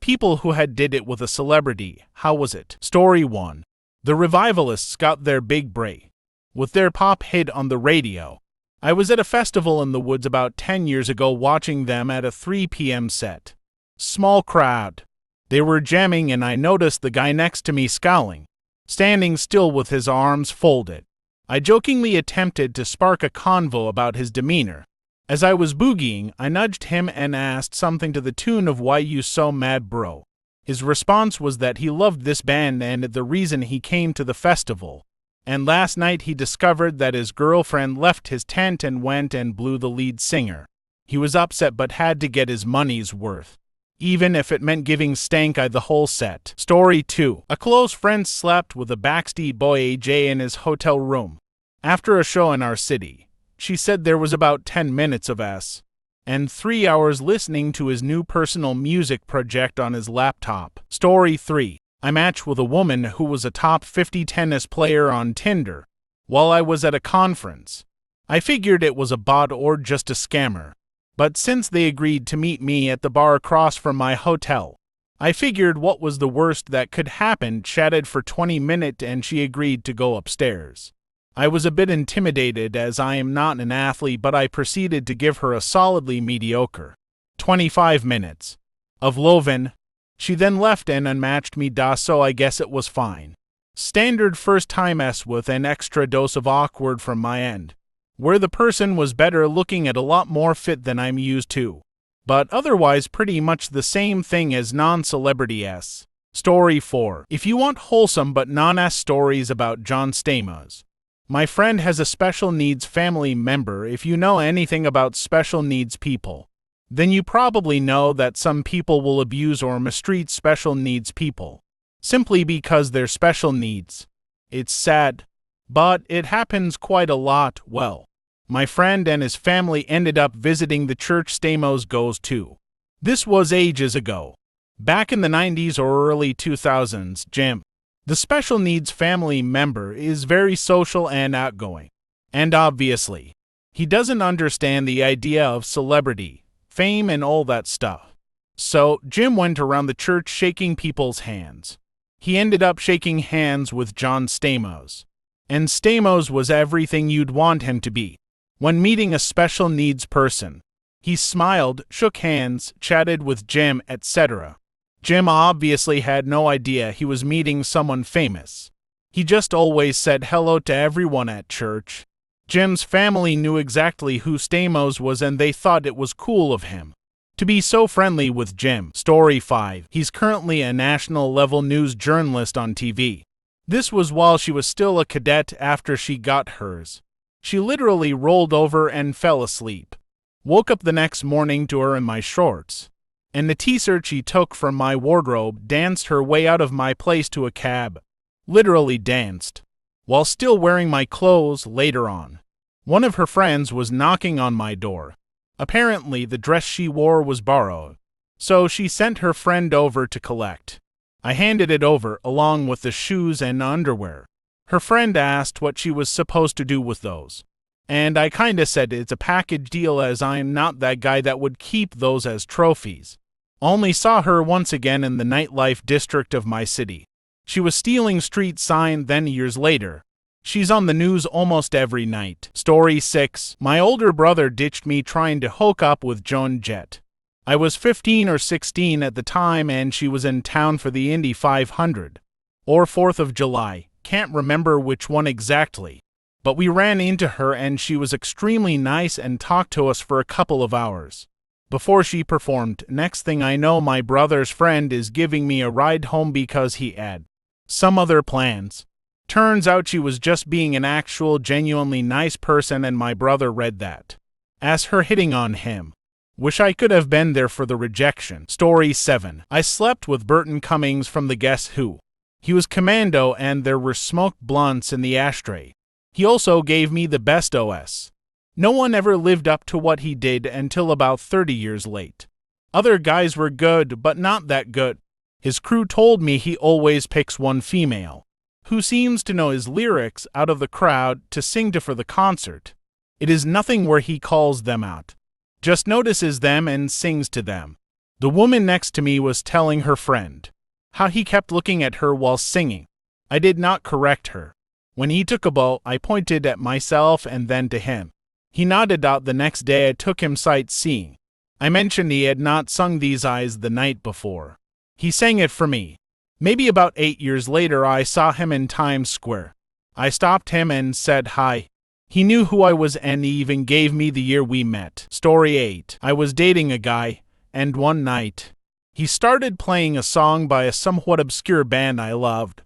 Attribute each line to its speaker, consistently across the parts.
Speaker 1: People who had did it with a celebrity. How was it? Story 1. The Revivalists got their big break with their pop hit on the radio. I was at a festival in the woods about 10 years ago watching them at a 3 p.m. set. Small crowd. They were jamming and I noticed the guy next to me scowling, standing still with his arms folded. I jokingly attempted to spark a convo about his demeanor. As I was boogieing, I nudged him and asked something to the tune of "Why you so mad, bro?" His response was that he loved this band and the reason he came to the festival. And last night he discovered that his girlfriend left his tent and went and blew the lead singer. He was upset but had to get his money's worth, even if it meant giving Stank Eye the whole set. Story 2. A close friend slept with a Backstreet Boy AJ in his hotel room. After a show in our city, she said there was about 10 minutes of us and 3 hours listening to his new personal music project on his laptop. Story 3. I matched with a woman who was a top 50 tennis player on Tinder while I was at a conference. I figured it was a bot or just a scammer, but since they agreed to meet me at the bar across from my hotel, I figured what was the worst that could happen, chatted for 20 minutes and she agreed to go upstairs. I was a bit intimidated as I am not an athlete, but I proceeded to give her a solidly mediocre 25 minutes of lovin'. She then left and unmatched me, so I guess it was fine. Standard first time S with an extra dose of awkward from my end, where the person was better looking and a lot more fit than I'm used to, but otherwise pretty much the same thing as non-celebrity S. Story 4. If you want wholesome but non-S stories about John Stamos, my friend has a special needs family member. If you know anything about special needs people, then you probably know that some people will abuse or mistreat special needs people simply because they're special needs. It's sad, but it happens quite a lot. Well, my friend and his family ended up visiting the church Stamos goes to. This was ages ago, back in the 90s or early 2000s. Jim, the special needs family member, is very social and outgoing, and obviously, he doesn't understand the idea of celebrity, fame, and all that stuff. So, Jim went around the church shaking people's hands. He ended up shaking hands with John Stamos, and Stamos was everything you'd want him to be when meeting a special needs person. He smiled, shook hands, chatted with Jim, etc. Jim obviously had no idea he was meeting someone famous. He just always said hello to everyone at church. Jim's family knew exactly who Stamos was and they thought it was cool of him to be so friendly with Jim. Story 5. He's currently a national-level news journalist on TV. This was while she was still a cadet after she got hers. She literally rolled over and fell asleep. Woke up the next morning to her in my shorts, and the t-shirt she took from my wardrobe, danced her way out of my place to a cab. Literally danced, while still wearing my clothes. Later on, one of her friends was knocking on my door. Apparently the dress she wore was borrowed, so she sent her friend over to collect. I handed it over, along with the shoes and underwear. Her friend asked what she was supposed to do with those, and I kinda said it's a package deal as I'm not that guy that would keep those as trophies. Only saw her once again in the nightlife district of my city. She was stealing street sign. Then years later, she's on the news almost every night. Story 6. My older brother ditched me trying to hook up with Joan Jett. I was 15 or 16 at the time and she was in town for the Indy 500 or 4th of July. Can't remember which one exactly, but we ran into her and she was extremely nice and talked to us for a couple of hours before she performed. Next thing I know, my brother's friend is giving me a ride home because he had some other plans. Turns out she was just being an actual genuinely nice person and my brother read that as her hitting on him. Wish I could have been there for the rejection. Story 7. I slept with Burton Cummings from the Guess Who. He was commando and there were smoked blunts in the ashtray. He also gave me the best OS. No one ever lived up to what he did until about 30 years late. Other guys were good, but not that good. His crew told me he always picks one female, who seems to know his lyrics, out of the crowd to sing to for the concert. It is nothing where he calls them out, just notices them and sings to them. The woman next to me was telling her friend how he kept looking at her while singing. I did not correct her. When he took a bow, I pointed at myself and then to him. He nodded out. The next day I took him sightseeing. I mentioned he had not sung these eyes the night before. He sang it for me. Maybe about 8 years later I saw him in Times Square. I stopped him and said hi. He knew who I was and he even gave me the year we met. Story 8. I was dating a guy, and one night he started playing a song by a somewhat obscure band I loved.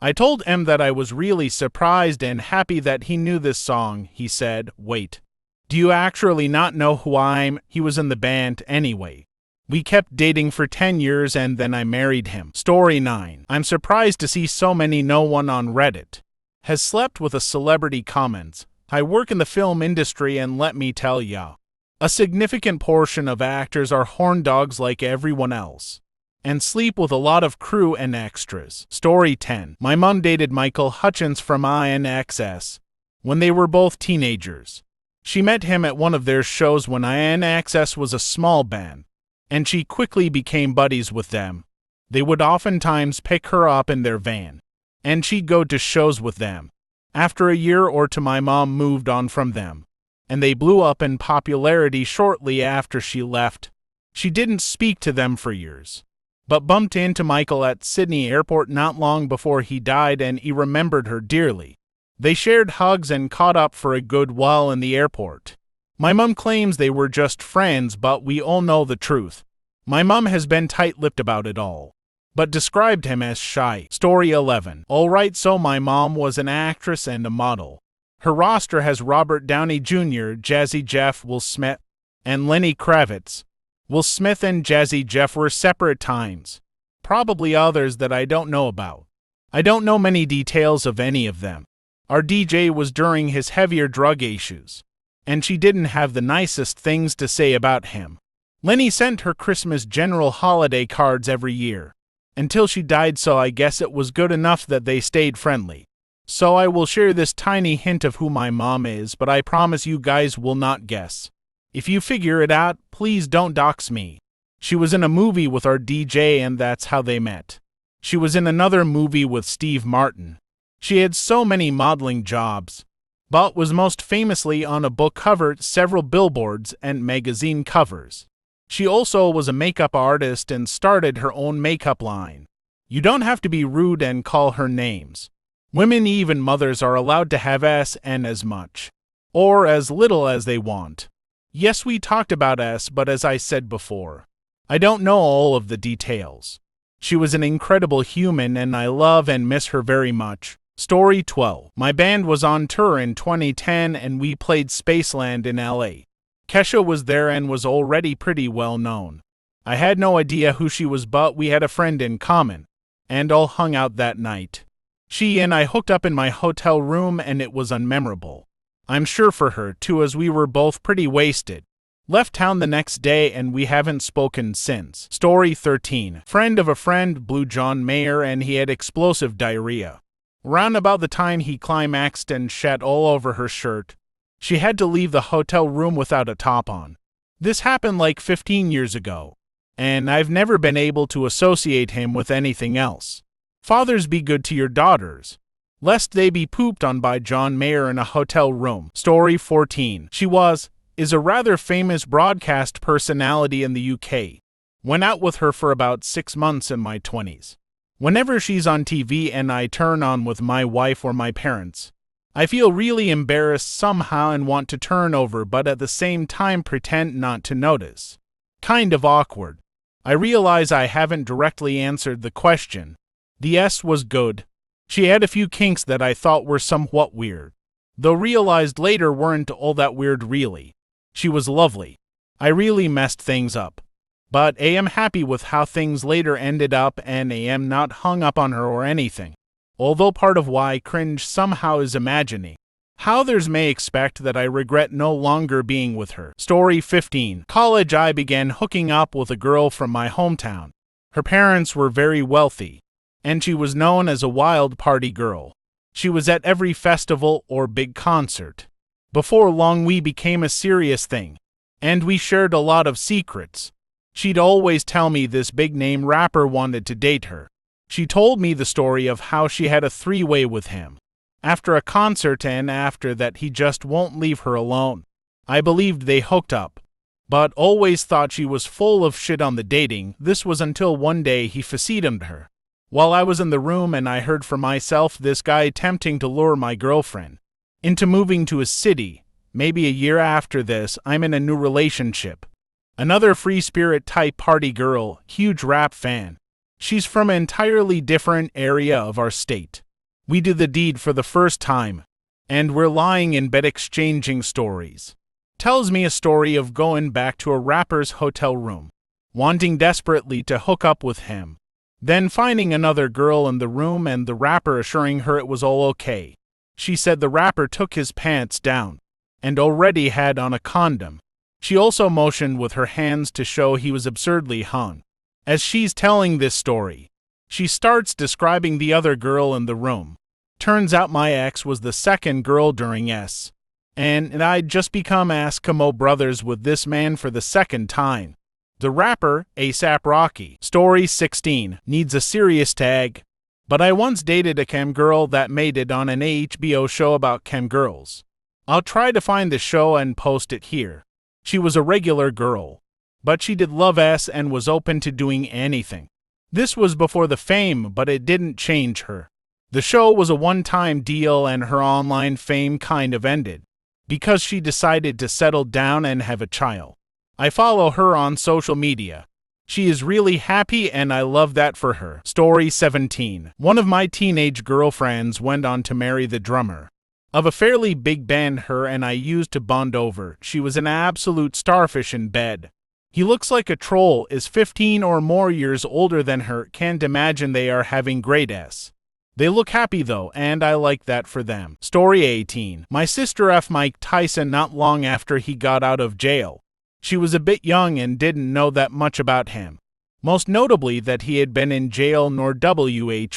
Speaker 1: I told him that I was really surprised and happy that he knew this song. He said, "Wait, do you actually not know who I'm?" He was in the band anyway. We kept dating for 10 years and then I married him. Story 9. I'm surprised to see so many no one on Reddit has slept with a celebrity comments. I work in the film industry and let me tell ya, a significant portion of actors are horn dogs like everyone else and sleep with a lot of crew and extras. Story 10. My mom dated Michael Hutchins from INXS when they were both teenagers. She met him at one of their shows when INXS was a small band, and she quickly became buddies with them. They would oftentimes pick her up in their van, and she'd go to shows with them. After a year or two, my mom moved on from them, and they blew up in popularity shortly after she left. She didn't speak to them for years, but bumped into Michael at Sydney Airport not long before he died, and he remembered her dearly. They shared hugs and caught up for a good while in the airport. My mom claims they were just friends, but we all know the truth. My mom has been tight-lipped about it all, but described him as shy. Story 11. Alright, so my mom was an actress and a model. Her roster has Robert Downey Jr., Jazzy Jeff, Will Smith, and Lenny Kravitz. Will Smith and Jazzy Jeff were separate times. Probably others that I don't know about. I don't know many details of any of them. Our DJ was during his heavier drug issues, and she didn't have the nicest things to say about him. Lenny sent her Christmas general holiday cards every year, until she died, so I guess it was good enough that they stayed friendly. So I will share this tiny hint of who my mom is, but I promise you guys will not guess. If you figure it out, please don't dox me. She was in a movie with our DJ and that's how they met. She was in another movie with Steve Martin. She had so many modeling jobs, but was most famously on a book cover, several billboards, and magazine covers. She also was a makeup artist and started her own makeup line. You don't have to be rude and call her names. Women, even mothers, are allowed to have S and as much, or as little as they want. Yes, we talked about S, but as I said before, I don't know all of the details. She was an incredible human and I love and miss her very much. Story 12. My band was on tour in 2010 and we played Spaceland in LA. Kesha was there and was already pretty well known. I had no idea who she was, but we had a friend in common, and all hung out that night. She and I hooked up in my hotel room and it was unmemorable. I'm sure for her too, as we were both pretty wasted. Left town the next day and we haven't spoken since. Story 13. Friend of a friend blew John Mayer and he had explosive diarrhea. Round about the time he climaxed and shat all over her shirt, she had to leave the hotel room without a top on. This happened like 15 years ago, and I've never been able to associate him with anything else. Fathers, be good to your daughters, lest they be pooped on by John Mayer in a hotel room. Story 14. She is a rather famous broadcast personality in the UK. Went out with her for about 6 months in my 20s. Whenever she's on TV and I turn on with my wife or my parents, I feel really embarrassed somehow and want to turn over, but at the same time pretend not to notice. Kind of awkward. I realize I haven't directly answered the question. The S was good. She had a few kinks that I thought were somewhat weird, though realized later weren't all that weird really. She was lovely. I really messed things up, but I am happy with how things later ended up and I am not hung up on her or anything. Although part of why I cringe somehow is imagining how others may expect that I regret no longer being with her. Story 15. College, I began hooking up with a girl from my hometown. Her parents were very wealthy, and she was known as a wild party girl. She was at every festival or big concert. Before long we became a serious thing, and we shared a lot of secrets. She'd always tell me this big-name rapper wanted to date her. She told me the story of how she had a three-way with him after a concert, and after that he just won't leave her alone. I believed they hooked up, but always thought she was full of shit on the dating. This was until one day he FaceTimed her while I was in the room, and I heard for myself this guy attempting to lure my girlfriend into moving to his city. Maybe a year after this, I'm in a new relationship. Another free spirit type party girl, huge rap fan. She's from an entirely different area of our state. We do the deed for the first time, and we're lying in bed exchanging stories. Tells me a story of going back to a rapper's hotel room, wanting desperately to hook up with him, then finding another girl in the room and the rapper assuring her it was all okay. She said the rapper took his pants down and already had on a condom. She also motioned with her hands to show he was absurdly hung. As she's telling this story, she starts describing the other girl in the room. Turns out my ex was the second girl during S, and I'd just become Eskimo brothers with this man for the second time. The rapper, A$AP Rocky, story 16, needs a serious tag. But I once dated a chem girl that made it on an HBO show about chem girls. I'll try to find the show and post it here. She was a regular girl, but she did love S and was open to doing anything. This was before the fame, but it didn't change her. The show was a one-time deal, and her online fame kind of ended because she decided to settle down and have a child. I follow her on social media. She is really happy, and I love that for her. Story 17. One of my teenage girlfriends went on to marry the drummer of a fairly big band her and I used to bond over. She was an absolute starfish in bed. He looks like a troll, is 15 or more years older than her. Can't imagine they are having great S. They look happy though, and I like that for them. Story 18. My sister F Mike Tyson not long after he got out of jail. She was a bit young and didn't know that much about him. Most notably that he had been in jail nor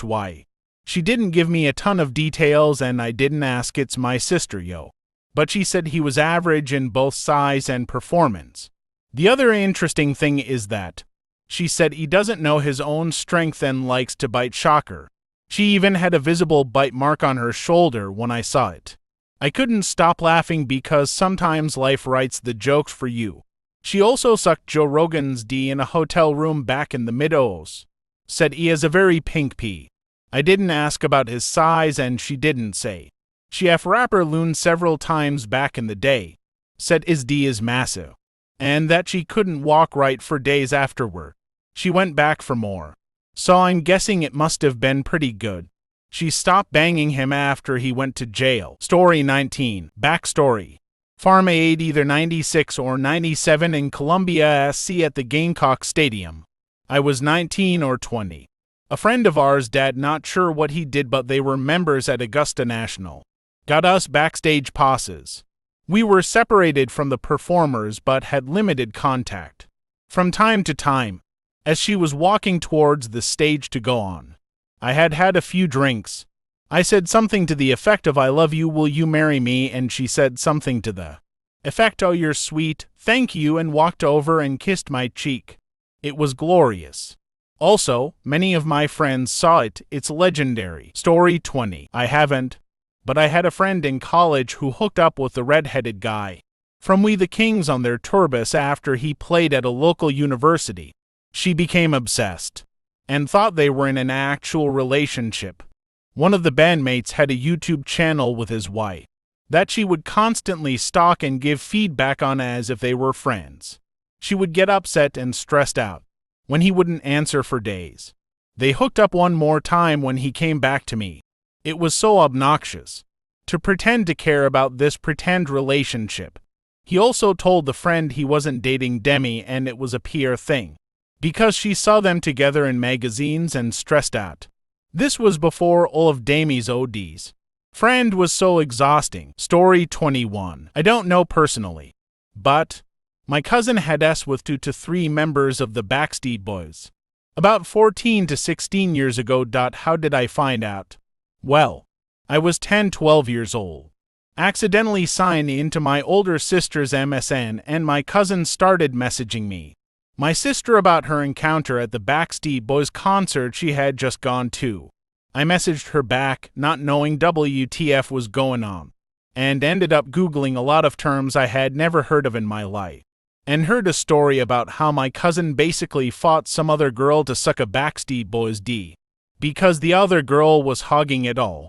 Speaker 1: why. She didn't give me a ton of details, and I didn't ask. It's my sister, yo. But she said he was average in both size and performance. The other interesting thing is that she said he doesn't know his own strength and likes to bite. Shocker. She even had a visible bite mark on her shoulder when I saw it. I couldn't stop laughing because sometimes life writes the jokes for you. She also sucked Joe Rogan's D in a hotel room back in the mid-ohs. Said he has a very pink pee. I didn't ask about his size, and she didn't say. She F rapper looned several times back in the day. Said his D is massive, and that she couldn't walk right for days afterward. She went back for more, so I'm guessing it must have been pretty good. She stopped banging him after he went to jail. Story 19. Backstory. Farm Aid either 96 or 97 in Columbia, SC at the Gamecock Stadium. I was 19 or 20. A friend of ours' dad, not sure what he did, but they were members at Augusta National, got us backstage passes. We were separated from the performers but had limited contact from time to time as she was walking towards the stage to go on. I had had a few drinks. I said something to the effect of "I love you, will you marry me?" and she said something to the effect, "Oh, you're sweet, thank you," and walked over and kissed my cheek. It was glorious. Also, many of my friends saw it. It's legendary. Story 20. I haven't, but I had a friend in college who hooked up with the red-headed guy from We the Kings on their tour bus after he played at a local university. She became obsessed and thought they were in an actual relationship. One of the bandmates had a YouTube channel with his wife that she would constantly stalk and give feedback on as if they were friends. She would get upset and stressed out when he wouldn't answer for days. They hooked up one more time when he came back to me. It was so obnoxious to pretend to care about this pretend relationship. He also told the friend he wasn't dating Demi and it was a PR thing because she saw them together in magazines and stressed out. This was before all of Demi's ODs. Friend was so exhausting. Story 21. I don't know personally, but my cousin had S with 2 to 3 members of the Backstreet Boys about 14 to 16 years ago. How did I find out? Well, I was 10-12 years old. Accidentally signed into my older sister's MSN, and my cousin started messaging me My sister about her encounter at the Backstreet Boys concert she had just gone to. I messaged her back, not knowing WTF was going on, and ended up Googling a lot of terms I had never heard of in my life, and heard a story about how my cousin basically fought some other girl to suck a Backstreet Boys D, because the other girl was hogging it all.